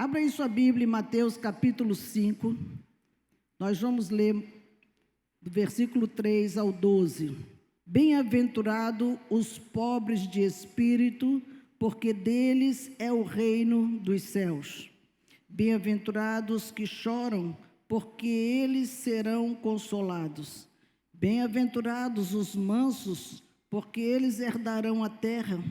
Abra aí sua Bíblia em Mateus capítulo 5. Nós vamos ler do versículo 3 ao 12. Bem-aventurado os pobres de espírito, porque deles é o reino dos céus. Bem-aventurados que choram, porque eles serão consolados. Bem-aventurados os mansos, porque eles herdarão a terra.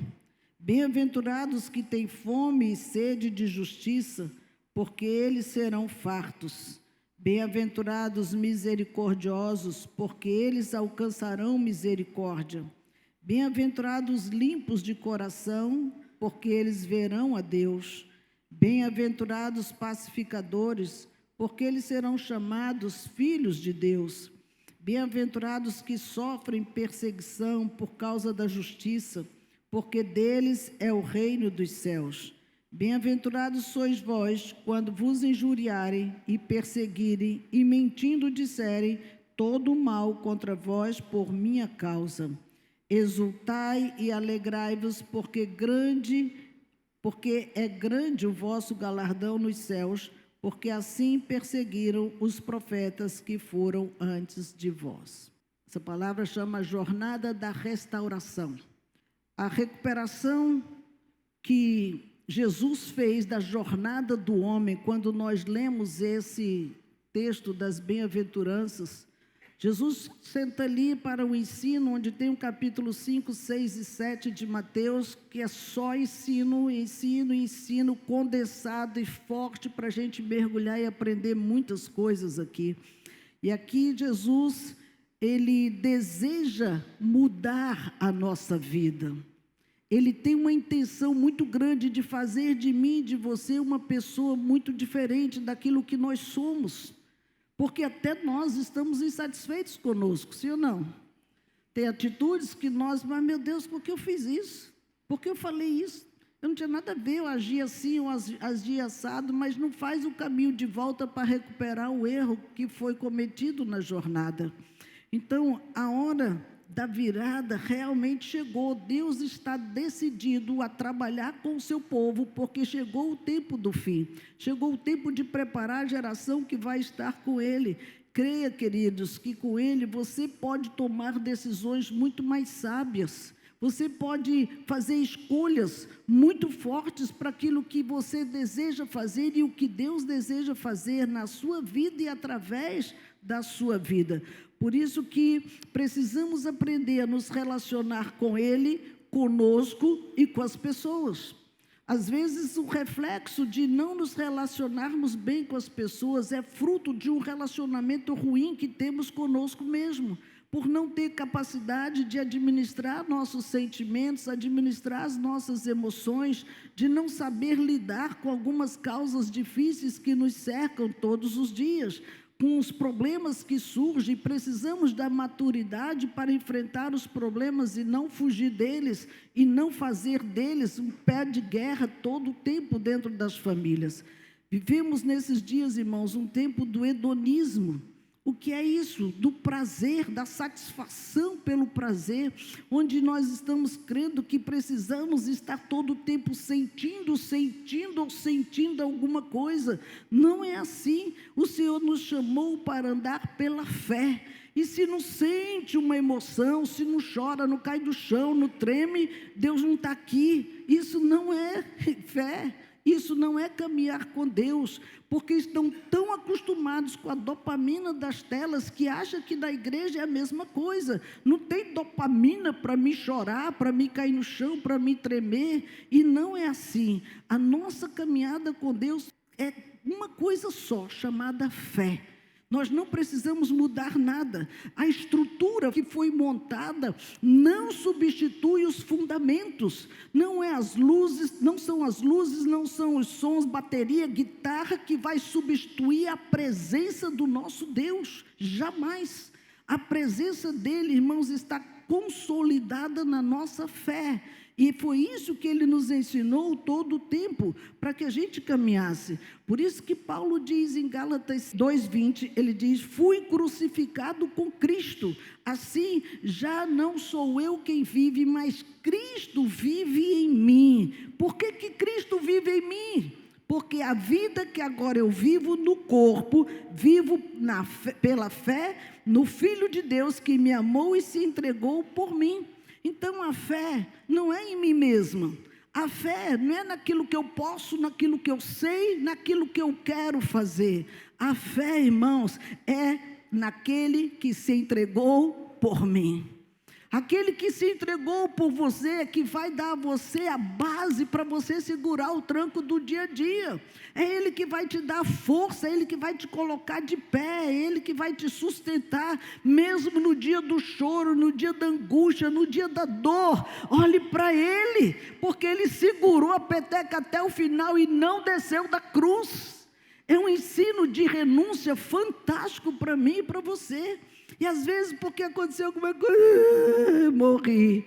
Bem-aventurados que têm fome e sede de justiça, porque eles serão fartos. Bem-aventurados misericordiosos, porque eles alcançarão misericórdia. Bem-aventurados limpos de coração, porque eles verão a Deus. Bem-aventurados pacificadores, porque eles serão chamados filhos de Deus. Bem-aventurados que sofrem perseguição por causa da justiça, porque deles é o reino dos céus. Bem-aventurados sois vós, quando vos injuriarem e perseguirem, e mentindo disserem todo o mal contra vós por minha causa. Exultai e alegrai-vos, porque é grande o vosso galardão nos céus, porque assim perseguiram os profetas que foram antes de vós. Essa palavra chama jornada da restauração. A recuperação que Jesus fez da jornada do homem, quando nós lemos esse texto das bem-aventuranças, Jesus senta ali para o ensino, onde tem o capítulo 5, 6 e 7 de Mateus, que é só ensino, ensino condensado e forte para a gente mergulhar e aprender muitas coisas aqui. E aqui Jesus, ele deseja mudar a nossa vida. Ele tem uma intenção muito grande de fazer de mim e de você uma pessoa muito diferente daquilo que nós somos. Porque até nós estamos insatisfeitos conosco, sim ou não? Tem atitudes que nós, mas meu Deus, por que eu fiz isso? Por que eu falei isso? Eu não tinha nada a ver, eu agi assim, eu agi assado, mas não faz o caminho de volta para recuperar o erro que foi cometido na jornada. Então, a hora da virada realmente chegou. Deus está decidido a trabalhar com o seu povo, porque chegou o tempo do fim. Chegou o tempo de preparar a geração que vai estar com Ele. Creia, queridos, que com Ele você pode tomar decisões muito mais sábias. Você pode fazer escolhas muito fortes para aquilo que você deseja fazer e o que Deus deseja fazer na sua vida e através da sua vida. Por isso que precisamos aprender a nos relacionar com Ele, conosco e com as pessoas. Às vezes o reflexo de não nos relacionarmos bem com as pessoas é fruto de um relacionamento ruim que temos conosco mesmo, por não ter capacidade de administrar nossos sentimentos, administrar as nossas emoções, de não saber lidar com algumas causas difíceis que nos cercam todos os dias, com os problemas que surgem. Precisamos da maturidade para enfrentar os problemas e não fugir deles, e não fazer deles um pé de guerra todo o tempo dentro das famílias. Vivemos nesses dias, irmãos, um tempo do hedonismo. O que é isso? Do prazer, da satisfação pelo prazer, onde nós estamos crendo que precisamos estar todo o tempo sentindo alguma coisa. Não é assim. O Senhor nos chamou para andar pela fé. E se não sente uma emoção, se não chora, não cai do chão, não treme, Deus não está aqui. Isso não é fé. Isso não é caminhar com Deus, porque estão tão acostumados com a dopamina das telas que acham que na igreja é a mesma coisa. Não tem dopamina para me chorar, para me cair no chão, para me tremer, e não é assim. A nossa caminhada com Deus é uma coisa só, chamada fé. Nós não precisamos mudar nada. A estrutura que foi montada não substitui os fundamentos. Não é as luzes, não são as luzes, não são os sons, bateria, guitarra que vai substituir a presença do nosso Deus. Jamais. A presença dele, irmãos, está consolidada na nossa fé. E foi isso que ele nos ensinou todo o tempo, para que a gente caminhasse. Por isso que Paulo diz em Gálatas 2:20, ele diz: fui crucificado com Cristo, assim já não sou eu quem vive, mas Cristo vive em mim. Por que Cristo vive em mim? Porque a vida que agora eu vivo no corpo, vivo pela fé no Filho de Deus que me amou e se entregou por mim. Então a fé não é em mim mesma. A fé não é naquilo que eu posso, naquilo que eu sei, naquilo que eu quero fazer. A fé, irmãos, é naquele que se entregou por mim. Aquele que se entregou por você, que vai dar a você a base para você segurar o tranco do dia a dia. É Ele que vai te dar força, é Ele que vai te colocar de pé, é Ele que vai te sustentar, mesmo no dia do choro, no dia da angústia, no dia da dor. Olhe para Ele, porque Ele segurou a peteca até o final e não desceu da cruz. É um ensino de renúncia fantástico para mim e para você. E às vezes, porque aconteceu alguma coisa, morri.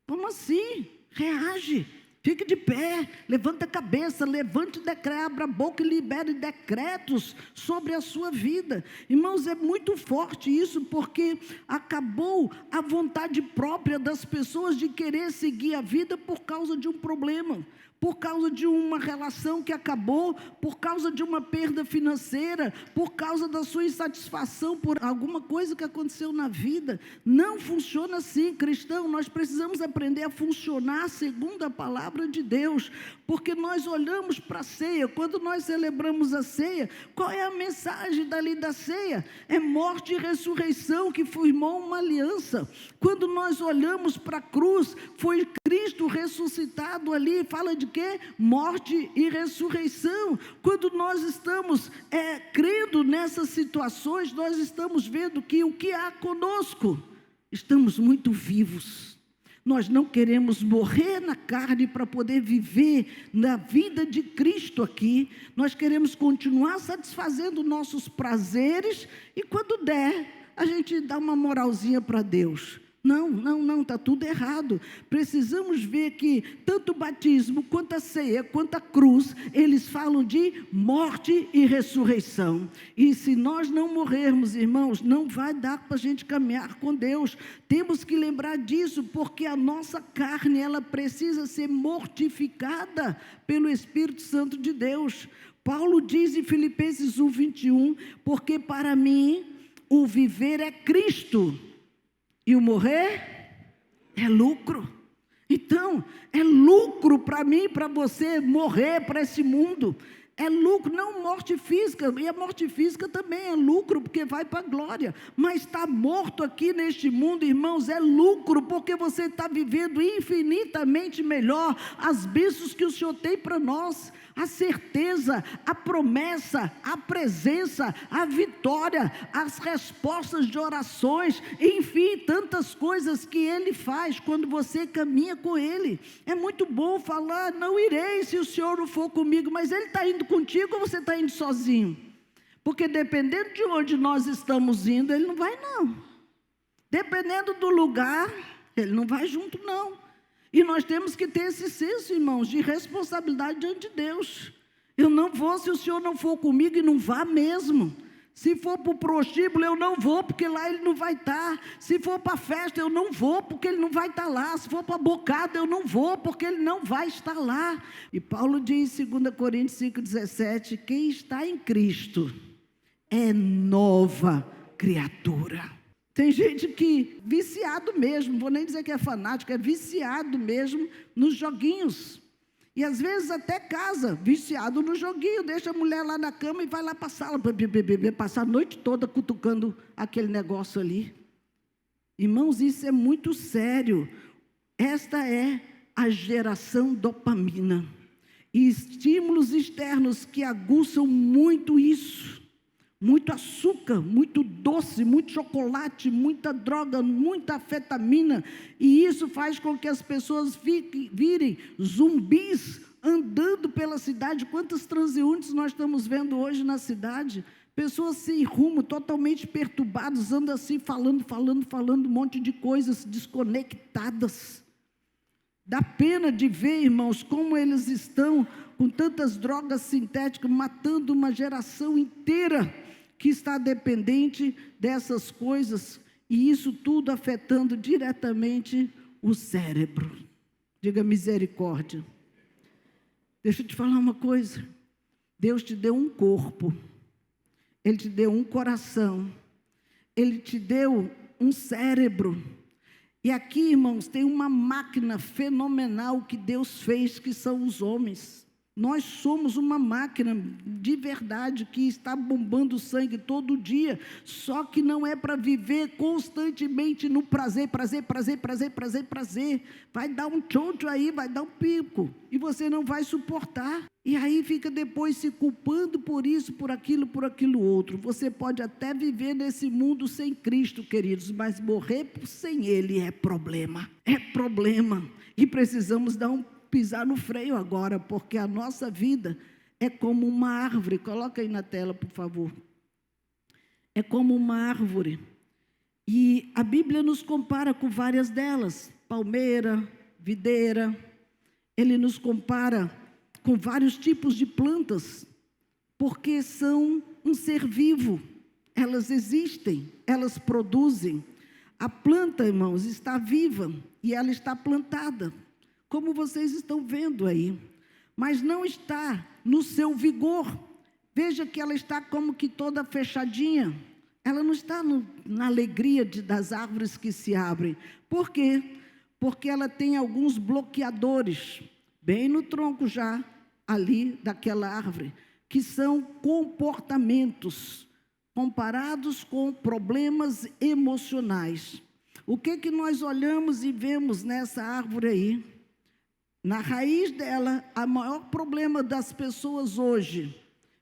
Como assim? Reage, fique de pé, levanta a cabeça, levante, abra a boca e libere decretos sobre a sua vida. Irmãos, é muito forte isso, porque acabou a vontade própria das pessoas de querer seguir a vida por causa de um problema. Por causa de uma relação que acabou, por causa de uma perda financeira, por causa da sua insatisfação por alguma coisa que aconteceu na vida. Não funciona assim, cristão. Nós precisamos aprender a funcionar segundo a palavra de Deus, porque nós olhamos para a ceia. Quando nós celebramos a ceia, qual é a mensagem dali da ceia? É morte e ressurreição que firmou uma aliança. Quando nós olhamos para a cruz, foi Cristo ressuscitado ali, fala de quê? Morte e ressurreição. Quando nós estamos crendo nessas situações, nós estamos vendo que o que há conosco, estamos muito vivos. Nós não queremos morrer na carne para poder viver na vida de Cristo aqui. Nós queremos continuar satisfazendo nossos prazeres e quando der, a gente dá uma moralzinha para Deus. Não, está tudo errado. Precisamos ver que tanto o batismo, quanto a ceia, quanto a cruz, eles falam de morte e ressurreição. E se nós não morrermos, irmãos, não vai dar para a gente caminhar com Deus. Temos que lembrar disso, porque a nossa carne, ela precisa ser mortificada pelo Espírito Santo de Deus. Paulo diz em Filipenses 1:21, porque para mim o viver é Cristo, e o morrer é lucro. Então, é lucro para mim e para você morrer para esse mundo. É lucro, não morte física. E a morte física também é lucro, porque vai para a glória. Mas estar morto aqui neste mundo, irmãos, é lucro, porque você está vivendo infinitamente melhor as bênçãos que o Senhor tem para nós. A certeza, a promessa, a presença, a vitória, as respostas de orações, enfim, tantas coisas que Ele faz quando você caminha com Ele. É muito bom falar, não irei se o Senhor não for comigo, mas Ele está indo contigo ou você está indo sozinho? Porque dependendo de onde nós estamos indo, Ele não vai não. Dependendo do lugar, Ele não vai junto não. E nós temos que ter esse senso, irmãos, de responsabilidade diante de Deus. Eu não vou se o Senhor não for comigo, e não vá mesmo. Se for para o prostíbulo, eu não vou, porque lá Ele não vai estar. Se for para a festa, eu não vou, porque Ele não vai estar lá. Se for para a bocada, eu não vou, porque Ele não vai estar lá. E Paulo diz em 2 Coríntios 5,17, quem está em Cristo é nova criatura. Tem gente que, viciado mesmo, não vou nem dizer que é fanático, é viciado mesmo nos joguinhos. E às vezes até casa, viciado no joguinho, deixa a mulher lá na cama e vai lá para a sala, passar a noite toda cutucando aquele negócio ali. Irmãos, isso é muito sério. Esta é a geração dopamina. E estímulos externos que aguçam muito isso. Muito açúcar, muito doce, muito chocolate, muita droga, muita anfetamina. E isso faz com que as pessoas virem zumbis andando pela cidade. Quantos transeuntes nós estamos vendo hoje na cidade? Pessoas sem rumo, totalmente perturbadas, andam assim, falando um monte de coisas desconectadas. Dá pena de ver, irmãos, como eles estão com tantas drogas sintéticas, matando uma geração inteira que está dependente dessas coisas, e isso tudo afetando diretamente o cérebro. Diga misericórdia. Deixa eu te falar uma coisa. Deus te deu um corpo, Ele te deu um coração, Ele te deu um cérebro. E aqui, irmãos, tem uma máquina fenomenal que Deus fez, que são os homens. Nós somos uma máquina de verdade que está bombando sangue todo dia, só que não é para viver constantemente no prazer. Vai dar um tchoncho aí, vai dar um pico, e você não vai suportar. E aí fica depois se culpando por isso, por aquilo outro. Você pode até viver nesse mundo sem Cristo, queridos, mas morrer sem Ele é problema. É problema. E precisamos pisar no freio agora, porque a nossa vida é como uma árvore. Coloca aí na tela, por favor. É como uma árvore. E a Bíblia nos compara com várias delas. Palmeira, videira. Ele nos compara com vários tipos de plantas, porque são um ser vivo. Elas existem, elas produzem. A planta, irmãos, está viva e ela está plantada, como vocês estão vendo aí, mas não está no seu vigor. Veja que ela está como que toda fechadinha. Ela não está na alegria das árvores que se abrem. Por quê? Porque ela tem alguns bloqueadores, bem no tronco já, ali daquela árvore, que são comportamentos comparados com problemas emocionais. O que nós olhamos e vemos nessa árvore aí? Na raiz dela, o maior problema das pessoas hoje,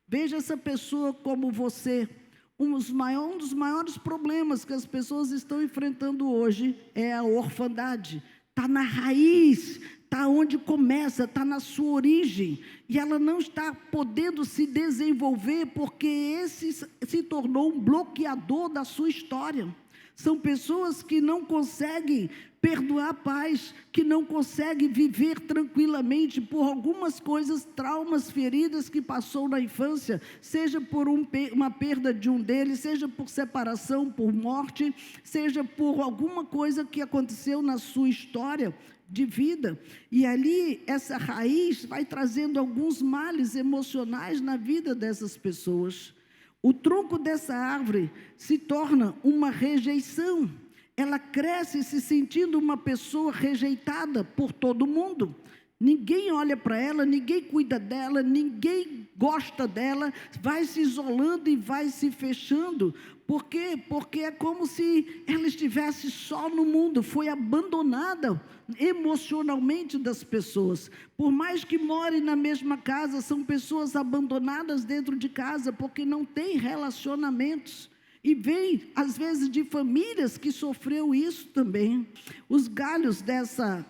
veja essa pessoa como você, um dos maiores problemas que as pessoas estão enfrentando hoje é a orfandade. Está na raiz, está onde começa, está na sua origem, e ela não está podendo se desenvolver, porque esse se tornou um bloqueador da sua história. São pessoas que não conseguem perdoar pais, que não conseguem viver tranquilamente por algumas coisas, traumas, feridas que passou na infância, seja por uma perda de um deles, seja por separação, por morte, seja por alguma coisa que aconteceu na sua história de vida. E ali, essa raiz vai trazendo alguns males emocionais na vida dessas pessoas. O tronco dessa árvore se torna uma rejeição. Ela cresce se sentindo uma pessoa rejeitada por todo mundo. Ninguém olha para ela, ninguém cuida dela, ninguém gosta dela, vai se isolando e vai se fechando. Por quê? Porque é como se ela estivesse só no mundo, foi abandonada emocionalmente das pessoas. Por mais que morem na mesma casa, são pessoas abandonadas dentro de casa, porque não têm relacionamentos. E vem, às vezes, de famílias que sofreu isso também. Os galhos dessa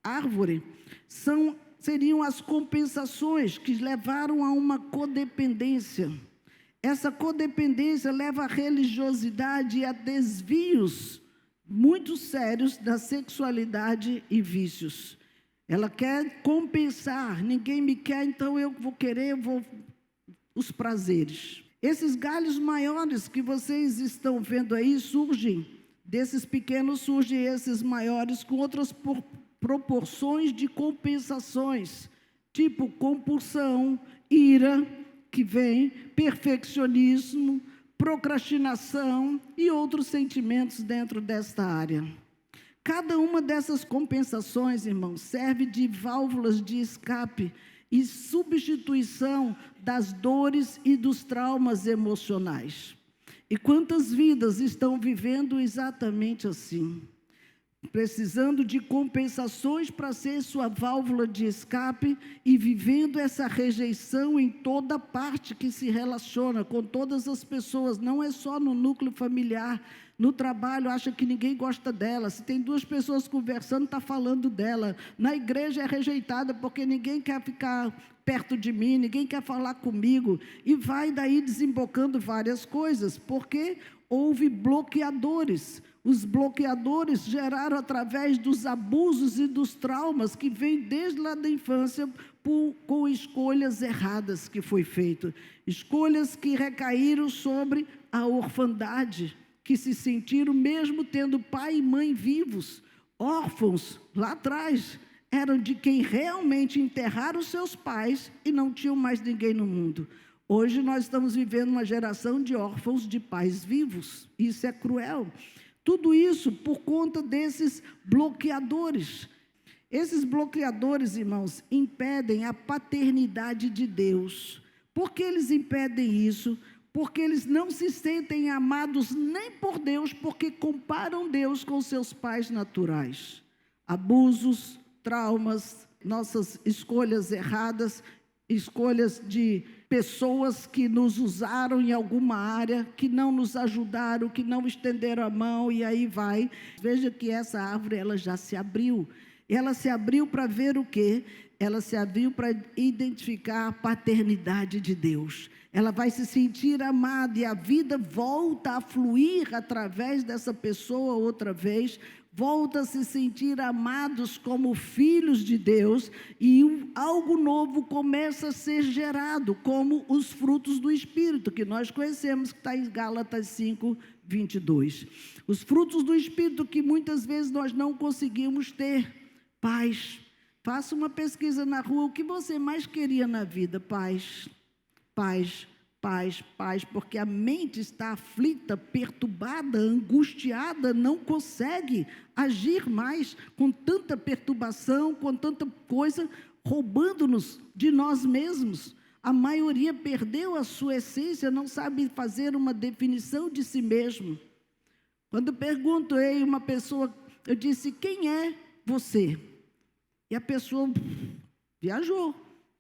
árvore seriam as compensações que levaram a uma codependência. Essa codependência leva à religiosidade e a desvios muito sérios da sexualidade e vícios. Ela quer compensar, ninguém me quer, então eu vou querer, os prazeres. Esses galhos maiores que vocês estão vendo aí surgem, desses pequenos surgem esses maiores com outras proporções de compensações, tipo compulsão, ira, que vem, perfeccionismo, procrastinação e outros sentimentos dentro desta área. Cada uma dessas compensações, irmãos, serve de válvulas de escape e substituição das dores e dos traumas emocionais. E quantas vidas estão vivendo exatamente assim? Precisando de compensações para ser sua válvula de escape e vivendo essa rejeição em toda parte que se relaciona com todas as pessoas, não é só no núcleo familiar. No trabalho, acha que ninguém gosta dela. Se tem duas pessoas conversando, está falando dela. Na igreja é rejeitada porque ninguém quer ficar perto de mim, ninguém quer falar comigo. E vai daí desembocando várias coisas, porque houve bloqueadores. Os bloqueadores geraram através dos abusos e dos traumas que vêm desde lá da infância com escolhas erradas que foi feito. Escolhas que recaíram sobre a orfandade, que se sentiram, mesmo tendo pai e mãe vivos, órfãos lá atrás. eram de quem realmente enterraram os seus pais e não tinham mais ninguém no mundo. Hoje nós estamos vivendo uma geração de órfãos de pais vivos. Isso é cruel. Tudo isso por conta desses bloqueadores. Esses bloqueadores, irmãos, impedem a paternidade de Deus. Por que eles impedem isso? Porque eles não se sentem amados nem por Deus, porque comparam Deus com seus pais naturais. Abusos, traumas, nossas escolhas erradas, escolhas de pessoas que nos usaram em alguma área, que não nos ajudaram, que não estenderam a mão, e aí vai. Veja que essa árvore, ela já se abriu. Ela se abriu para ver o quê? Ela se abriu para identificar a paternidade de Deus. Ela vai se sentir amada e a vida volta a fluir através dessa pessoa outra vez, volta a se sentir amados como filhos de Deus e algo novo começa a ser gerado, como os frutos do Espírito, que nós conhecemos, que está em Gálatas 5:22. Os frutos do Espírito que muitas vezes nós não conseguimos ter. Paz. Faça uma pesquisa na rua, o que você mais queria na vida? Paz, paz, paz, paz, porque a mente está aflita, perturbada, angustiada, não consegue agir mais com tanta perturbação, com tanta coisa, roubando-nos de nós mesmos. A maioria perdeu a sua essência, não sabe fazer uma definição de si mesmo. Quando perguntei a uma pessoa, eu disse, quem é você? E a pessoa viajou,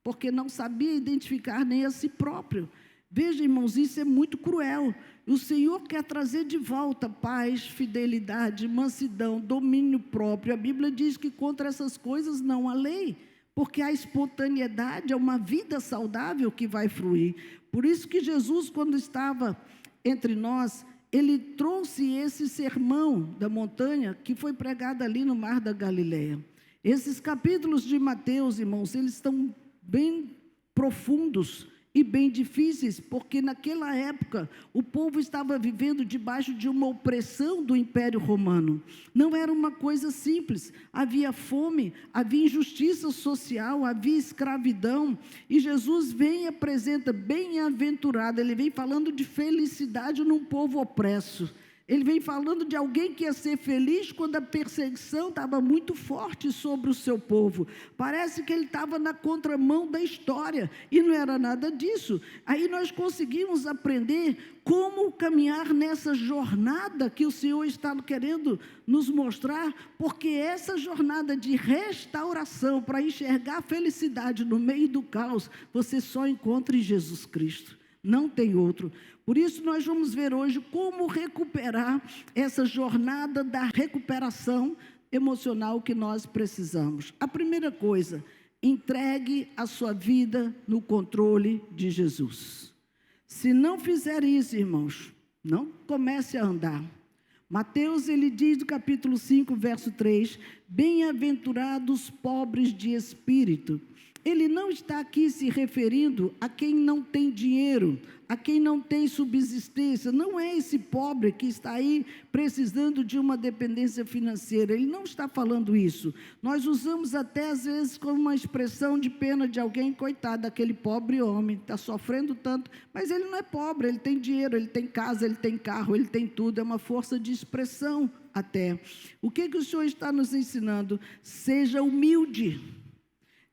porque não sabia identificar nem a si próprio. Veja, irmãos, isso é muito cruel. O Senhor quer trazer de volta paz, fidelidade, mansidão, domínio próprio. A Bíblia diz que contra essas coisas não há lei, porque a espontaneidade é uma vida saudável que vai fluir. Por isso que Jesus, quando estava entre nós, ele trouxe esse sermão da montanha que foi pregado ali no Mar da Galileia. Esses capítulos de Mateus, irmãos, eles estão bem profundos e bem difíceis, porque naquela época o povo estava vivendo debaixo de uma opressão do Império Romano. Não era uma coisa simples, havia fome, havia injustiça social, havia escravidão, e Jesus vem e apresenta bem-aventurado, ele vem falando de felicidade num povo opresso. Ele vem falando de alguém que ia ser feliz quando a perseguição estava muito forte sobre o seu povo. Parece que ele estava na contramão da história, e não era nada disso. Aí nós conseguimos aprender como caminhar nessa jornada que o Senhor está querendo nos mostrar, porque essa jornada de restauração, para enxergar a felicidade no meio do caos, você só encontra em Jesus Cristo. Não tem outro. Por isso nós vamos ver hoje como recuperar essa jornada da recuperação emocional que nós precisamos. A primeira coisa, entregue a sua vida no controle de Jesus. Se não fizer isso, irmãos, não comece a andar. Mateus, ele diz no capítulo 5, verso 3, bem-aventurados pobres de espírito. Ele não está aqui se referindo a quem não tem dinheiro, a quem não tem subsistência. Não é esse pobre que está aí precisando de uma dependência financeira. Ele não está falando isso. Nós usamos até às vezes como uma expressão de pena de alguém, coitado daquele pobre homem, está sofrendo tanto. Mas ele não é pobre, ele tem dinheiro, ele tem casa, ele tem carro, ele tem tudo. É uma força de expressão até. O que o Senhor está nos ensinando? Seja humilde.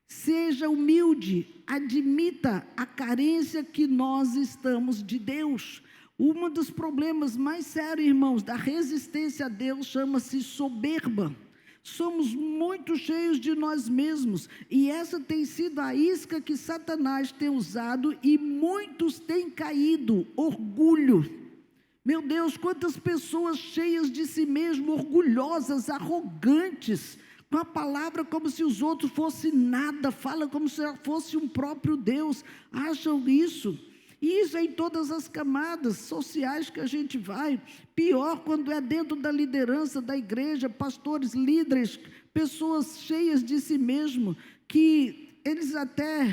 Seja humilde, admita a carência que nós estamos de Deus. Um dos problemas mais sérios, irmãos, da resistência a Deus chama-se soberba. Somos muito cheios de nós mesmos, e essa tem sido a isca que Satanás tem usado, e muitos têm caído. Orgulho. Meu Deus, quantas pessoas cheias de si mesmo, orgulhosas, arrogantes, com a palavra como se os outros fossem nada, fala como se fosse um próprio Deus, acham isso. E isso é em todas as camadas sociais que a gente vai. Pior quando é dentro da liderança da igreja, pastores, líderes, pessoas cheias de si mesmo, que eles até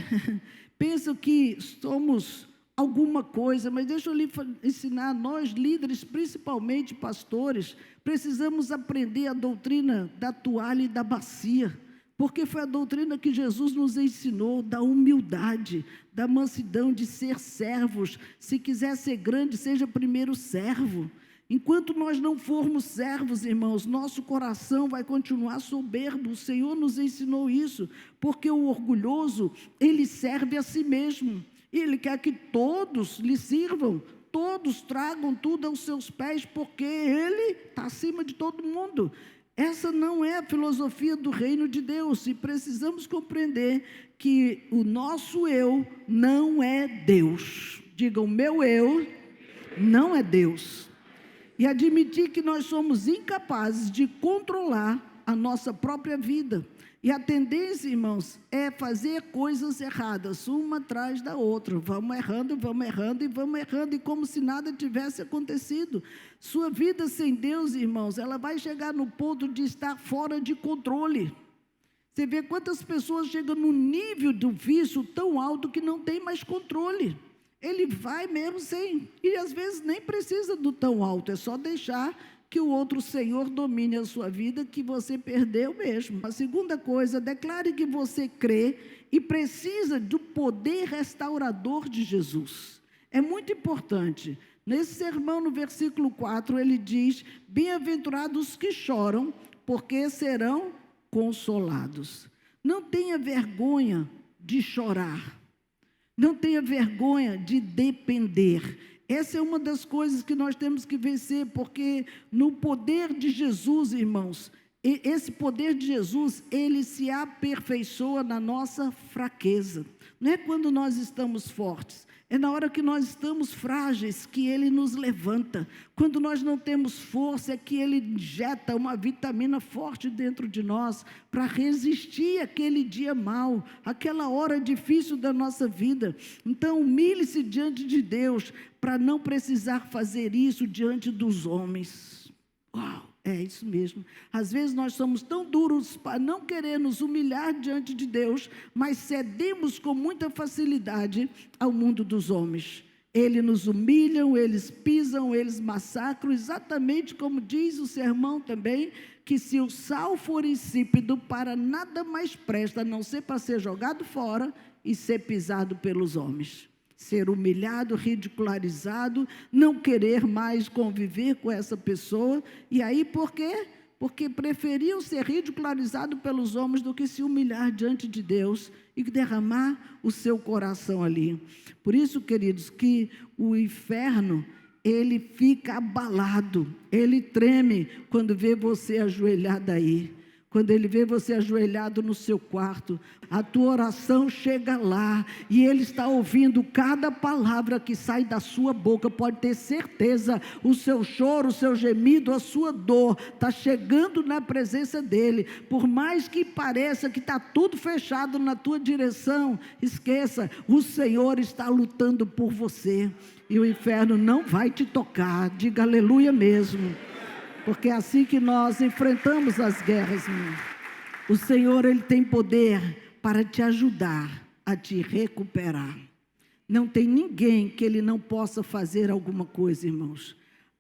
pensam que somos alguma coisa, mas deixa eu lhe ensinar, nós líderes, principalmente pastores, precisamos aprender a doutrina da toalha e da bacia, porque foi a doutrina que Jesus nos ensinou, da humildade, da mansidão, de ser servos. Se quiser ser grande, seja primeiro servo. Enquanto nós não formos servos, irmãos, nosso coração vai continuar soberbo. O Senhor nos ensinou isso, porque o orgulhoso, ele serve a si mesmo. Ele quer que todos lhe sirvam, todos tragam tudo aos seus pés, porque ele está acima de todo mundo. Essa não é a filosofia do reino de Deus, e precisamos compreender que o nosso eu não é Deus. Diga, o meu eu não é Deus. E admitir que nós somos incapazes de controlar a nossa própria vida. E a tendência, irmãos, é fazer coisas erradas, uma atrás da outra. Vamos errando, e como se nada tivesse acontecido. Sua vida sem Deus, irmãos, ela vai chegar no ponto de estar fora de controle. Você vê quantas pessoas chegam no nível do vício tão alto que não tem mais controle. Ele vai mesmo sem, e às vezes nem precisa do tão alto, é só deixar que o outro Senhor domine a sua vida, que você perdeu mesmo. A segunda coisa, declare que você crê e precisa do poder restaurador de Jesus. É muito importante. Nesse sermão, no versículo 4, ele diz: bem-aventurados que choram, porque serão consolados. Não tenha vergonha de chorar. Não tenha vergonha de depender. Essa é uma das coisas que nós temos que vencer, porque no poder de Jesus, irmãos, esse poder de Jesus, ele se aperfeiçoa na nossa fraqueza. Não é quando nós estamos fortes, é na hora que nós estamos frágeis que ele nos levanta. Quando nós não temos força, é que ele injeta uma vitamina forte dentro de nós para resistir àquele dia mau, aquela hora difícil da nossa vida. Então, humilhe-se diante de Deus para não precisar fazer isso diante dos homens. Uau! É isso mesmo. Às vezes nós somos tão duros para não querer nos humilhar diante de Deus, mas cedemos com muita facilidade ao mundo dos homens. Eles nos humilham, eles pisam, eles massacram, exatamente como diz o sermão também, que se o sal for insípido, para nada mais presta, a não ser para ser jogado fora e ser pisado pelos homens. Ser humilhado, ridicularizado, não querer mais conviver com essa pessoa. E aí por quê? Porque preferiam ser ridicularizado pelos homens do que se humilhar diante de Deus e derramar o seu coração ali. Por isso, queridos, que o inferno, ele fica abalado, ele treme quando vê você ajoelhado aí. Quando ele vê você ajoelhado no seu quarto, a tua oração chega lá e ele está ouvindo cada palavra que sai da sua boca. Pode ter certeza, o seu choro, o seu gemido, a sua dor está chegando na presença dele. Por mais que pareça que está tudo fechado na tua direção, esqueça, o Senhor está lutando por você e o inferno não vai te tocar. Diga aleluia mesmo. Porque é assim que nós enfrentamos as guerras. O Senhor, ele tem poder para te ajudar a te recuperar. Não tem ninguém que ele não possa fazer alguma coisa, irmãos.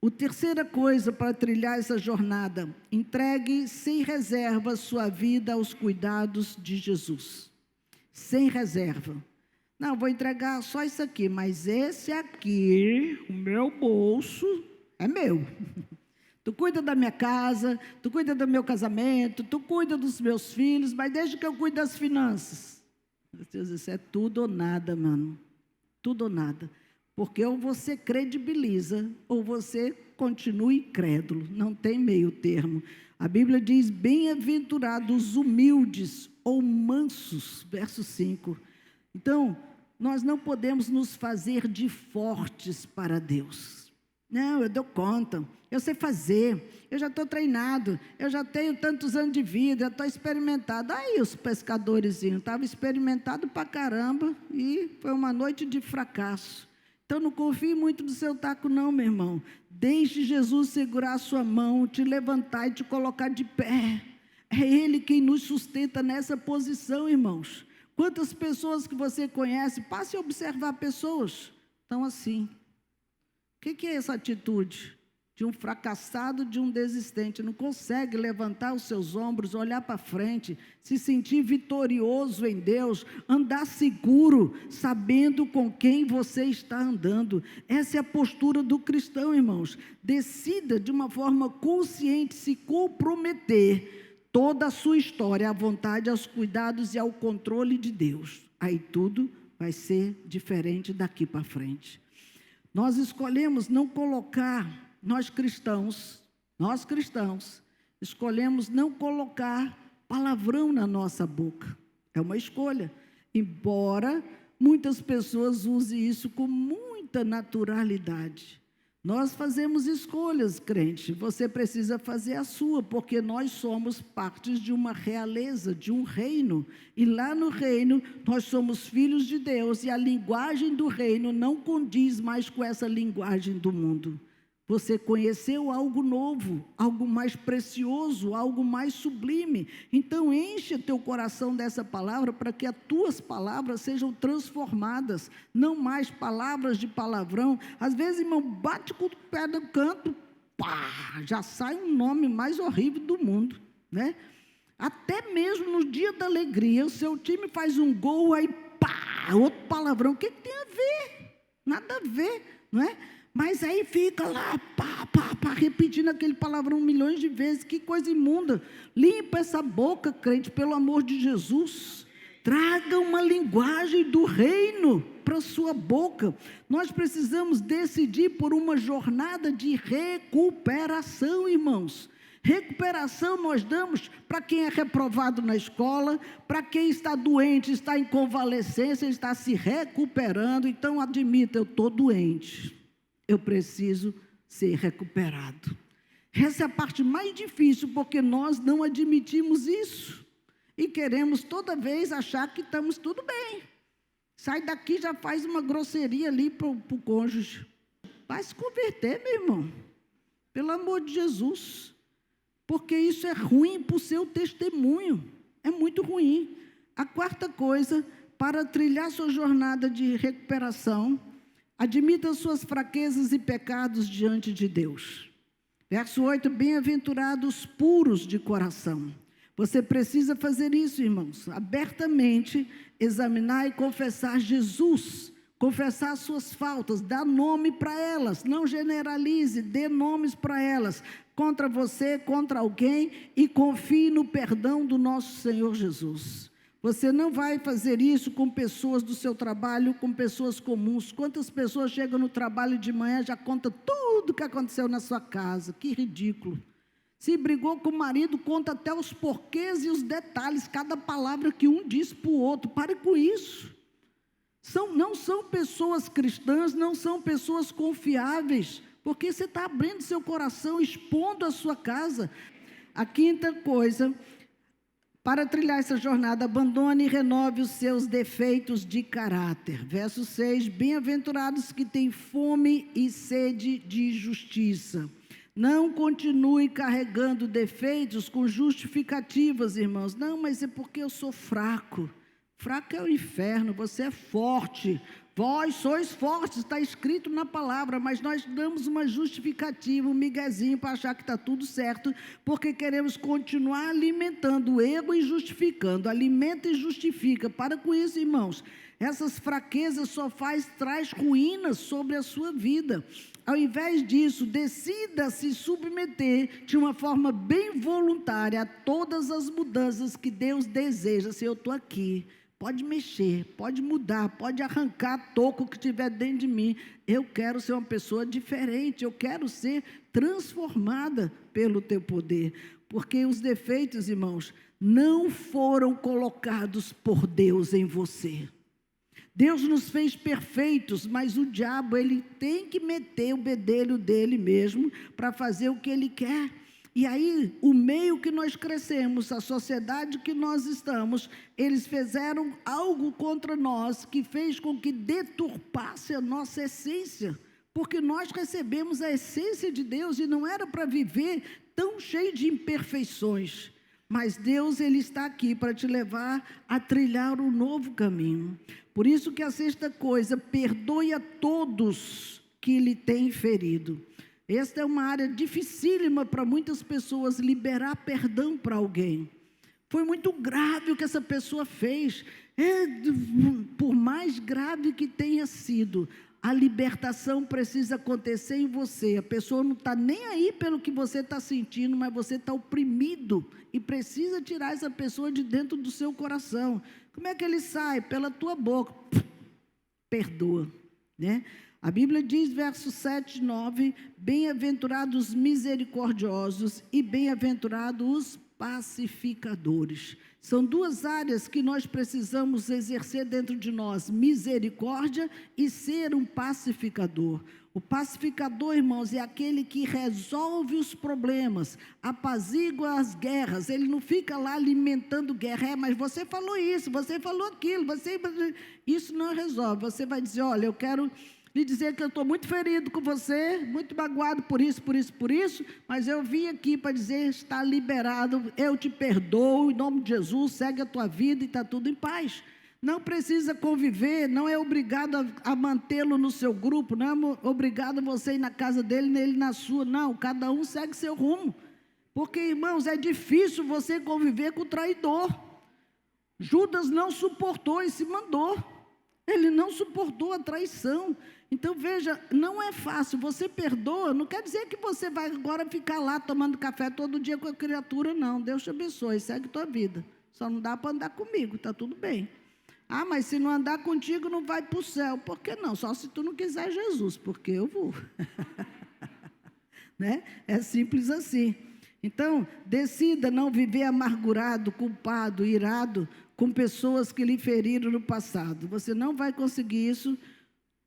A terceira coisa para trilhar essa jornada: entregue sem reserva sua vida aos cuidados de Jesus. Sem reserva. Não, vou entregar só isso aqui, mas esse aqui, o meu bolso, é meu. Tu cuida da minha casa, tu cuida do meu casamento, tu cuida dos meus filhos, mas deixa que eu cuide das finanças. Meu Deus, isso é tudo ou nada, mano. Tudo ou nada. Porque ou você credibiliza, ou você continua incrédulo. Não tem meio termo. A Bíblia diz: bem-aventurados os humildes ou mansos, verso 5. Então, nós não podemos nos fazer de fortes para Deus. Não, eu dou conta, eu sei fazer, eu já estou treinado, eu já tenho tantos anos de vida, eu estou experimentado. Aí os pescadorzinhos estavam experimentados para caramba e foi uma noite de fracasso. Então não confie muito no seu taco não, meu irmão. Deixe Jesus segurar a sua mão, te levantar e te colocar de pé. É Ele quem nos sustenta nessa posição, irmãos. Quantas pessoas que você conhece, passe a observar pessoas, estão assim. O que é essa atitude? de um fracassado, de um desistente. Não consegue levantar os seus ombros, olhar para frente, se sentir vitorioso em Deus, andar seguro, sabendo com quem você está andando. Essa é a postura do cristão, irmãos. Decida de uma forma consciente se comprometer toda a sua história à vontade, aos cuidados e ao controle de Deus. Aí tudo vai ser diferente daqui para frente. Nós escolhemos não colocar, nós cristãos, escolhemos não colocar palavrão na nossa boca. É uma escolha. Embora muitas pessoas usem isso com muita naturalidade. Nós fazemos escolhas, crente. Você precisa fazer a sua, porque nós somos partes de uma realeza, de um reino. E lá no reino, nós somos filhos de Deus. E a linguagem do reino não condiz mais com essa linguagem do mundo. Você conheceu algo novo, algo mais precioso, algo mais sublime. Então, enche teu coração dessa palavra para que as tuas palavras sejam transformadas. Não mais palavras de palavrão. Às vezes, irmão, bate com o pé no canto, pá, já sai um nome mais horrível do mundo, né? Até mesmo no dia da alegria, o seu time faz um gol, aí pá, outro palavrão. O que tem a ver? Nada a ver, não é? Mas aí fica lá, repetindo aquele palavrão milhões de vezes. Que coisa imunda. Limpa essa boca, crente, pelo amor de Jesus. Traga uma linguagem do reino para a sua boca. Nós precisamos decidir por uma jornada de recuperação, irmãos. Recuperação nós damos para quem é reprovado na escola, para quem está doente, está em convalescência, está se recuperando. Então, admita, eu estou doente. Eu preciso ser recuperado. Essa é a parte mais difícil, porque nós não admitimos isso. E queremos toda vez achar que estamos tudo bem. Sai daqui, já faz uma grosseria ali para o cônjuge. Vai se converter, meu irmão. Pelo amor de Jesus. Porque isso é ruim para o seu testemunho. É muito ruim. A quarta coisa, para trilhar sua jornada de recuperação, admita suas fraquezas e pecados diante de Deus. Verso 8, bem-aventurados puros de coração. Você precisa fazer isso, irmãos, abertamente, examinar e confessar Jesus, confessar suas faltas, dar nome para elas, não generalize, dê nomes para elas, contra você, contra alguém, e confie no perdão do nosso Senhor Jesus. Você não vai fazer isso com pessoas do seu trabalho, com pessoas comuns. Quantas pessoas chegam no trabalho de manhã, já conta tudo o que aconteceu na sua casa. Que ridículo. Se brigou com o marido, conta até os porquês e os detalhes, cada palavra que um diz para o outro. Pare com isso. Não são pessoas cristãs, não são pessoas confiáveis, porque você está abrindo seu coração, expondo a sua casa. A quinta coisa, para trilhar essa jornada, abandone e renove os seus defeitos de caráter. Verso 6, bem-aventurados que têm fome e sede de justiça. Não continue carregando defeitos com justificativas, irmãos. Não, mas é porque eu sou fraco. Fraco é o inferno, você é forte. Vós sois fortes, está escrito na palavra, mas nós damos uma justificativa, um miguezinho para achar que está tudo certo, porque queremos continuar alimentando o ego e justificando. Alimenta e justifica. Para com isso, irmãos. Essas fraquezas só traz ruínas sobre a sua vida. Ao invés disso, decida se submeter de uma forma bem voluntária a todas as mudanças que Deus deseja. Se eu estou aqui, pode mexer, pode mudar, pode arrancar toco que tiver dentro de mim. Eu quero ser uma pessoa diferente, eu quero ser transformada pelo teu poder. Porque os defeitos, irmãos, não foram colocados por Deus em você. Deus nos fez perfeitos, mas o diabo, ele tem que meter o bedelho dele mesmo para fazer o que ele quer. E aí, o meio que nós crescemos, a sociedade que nós estamos, eles fizeram algo contra nós que fez com que deturpasse a nossa essência. Porque nós recebemos a essência de Deus e não era para viver tão cheio de imperfeições. Mas Deus, ele está aqui para te levar a trilhar um novo caminho. Por isso que a sexta coisa, perdoe a todos que lhe têm ferido. Esta é uma área dificílima para muitas pessoas, liberar perdão para alguém. Foi muito grave o que essa pessoa fez. Por mais grave que tenha sido, a libertação precisa acontecer em você. A pessoa não está nem aí pelo que você está sentindo, mas você está oprimido e precisa tirar essa pessoa de dentro do seu coração. Como é que ele sai? Pela tua boca. Perdoa, né? A Bíblia diz, versos 7 e 9, bem-aventurados os misericordiosos e bem-aventurados os pacificadores. São duas áreas que nós precisamos exercer dentro de nós, misericórdia e ser um pacificador. O pacificador, irmãos, é aquele que resolve os problemas, apazigua as guerras. Ele não fica lá alimentando guerra. Mas você falou isso, você falou aquilo, isso não resolve. Você vai dizer, olha, eu quero lhe dizer que eu estou muito ferido com você, muito magoado por isso, mas eu vim aqui para dizer, está liberado, eu te perdoo, em nome de Jesus, segue a tua vida e está tudo em paz. Não precisa conviver, não é obrigado a mantê-lo no seu grupo, não é obrigado você ir na casa dele, ele na sua, não, cada um segue seu rumo. Porque, irmãos, é difícil você conviver com o traidor. Judas não suportou e se mandou. Ele não suportou a traição. Então, veja, não é fácil. Você perdoa, não quer dizer que você vai agora ficar lá tomando café todo dia com a criatura, não. Deus te abençoe, segue tua vida. Só não dá para andar comigo, está tudo bem. Ah, mas se não andar contigo, não vai para o céu. Por que não? Só se tu não quiser Jesus, porque eu vou. Né? É simples assim. Então, decida não viver amargurado, culpado, irado com pessoas que lhe feriram no passado. Você não vai conseguir isso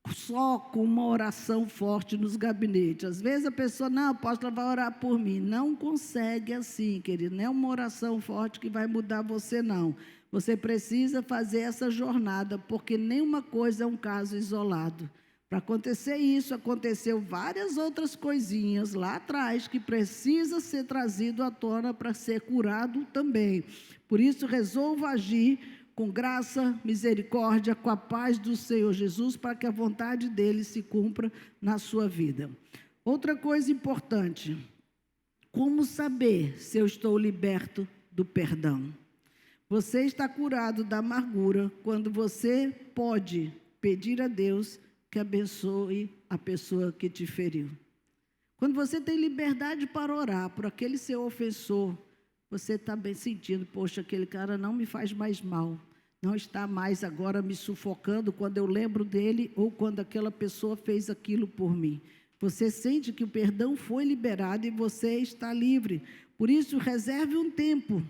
só com uma oração forte nos gabinetes. Às vezes a pessoa, não, apóstolo vai orar por mim. Não consegue assim, querido. Não é uma oração forte que vai mudar você, não. Você precisa fazer essa jornada, porque nenhuma coisa é um caso isolado. Para acontecer isso, aconteceu várias outras coisinhas lá atrás que precisa ser trazido à tona para ser curado também. Por isso, resolva agir com graça, misericórdia, com a paz do Senhor Jesus, para que a vontade dele se cumpra na sua vida. Outra coisa importante, como saber se eu estou liberto do perdão? Você está curado da amargura quando você pode pedir a Deus que abençoe a pessoa que te feriu. Quando você tem liberdade para orar por aquele seu ofensor, você está bem sentindo, poxa, aquele cara não me faz mais mal, não está mais agora me sufocando quando eu lembro dele ou quando aquela pessoa fez aquilo por mim. Você sente que o perdão foi liberado e você está livre. Por isso, reserve um tempo,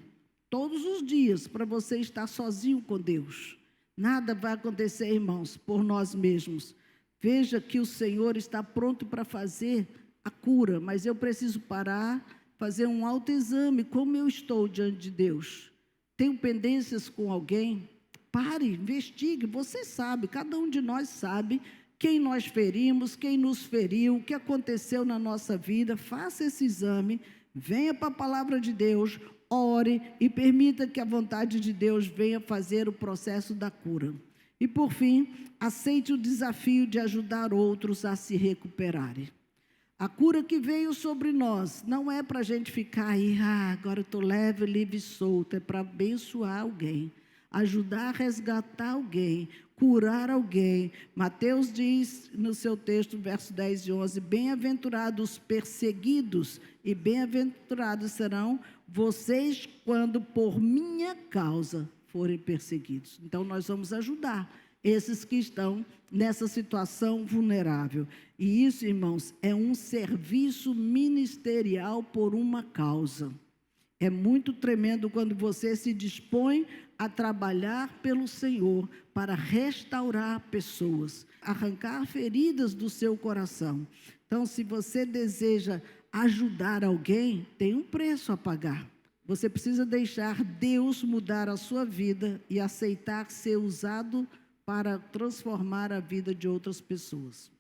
todos os dias, para você estar sozinho com Deus. Nada vai acontecer, irmãos, por nós mesmos. Veja que o Senhor está pronto para fazer a cura, mas eu preciso parar, fazer um autoexame, como eu estou diante de Deus. Tenho pendências com alguém? Pare, investigue, você sabe, cada um de nós sabe quem nós ferimos, quem nos feriu, o que aconteceu na nossa vida. Faça esse exame, venha para a palavra de Deus, ore e permita que a vontade de Deus venha fazer o processo da cura. E por fim, aceite o desafio de ajudar outros a se recuperarem. A cura que veio sobre nós não é para a gente ficar aí, agora eu estou leve, livre e solto, é para abençoar alguém, ajudar a resgatar alguém, curar alguém. Mateus diz no seu texto, verso 10 e 11, bem-aventurados os perseguidos e bem-aventurados serão vocês quando por minha causa forem perseguidos. Então nós vamos ajudar esses que estão nessa situação vulnerável. E isso, irmãos, é um serviço ministerial por uma causa. É muito tremendo quando você se dispõe a trabalhar pelo Senhor para restaurar pessoas, arrancar feridas do seu coração. Então, se você deseja ajudar alguém, tem um preço a pagar. Você precisa deixar Deus mudar a sua vida e aceitar ser usado para transformar a vida de outras pessoas.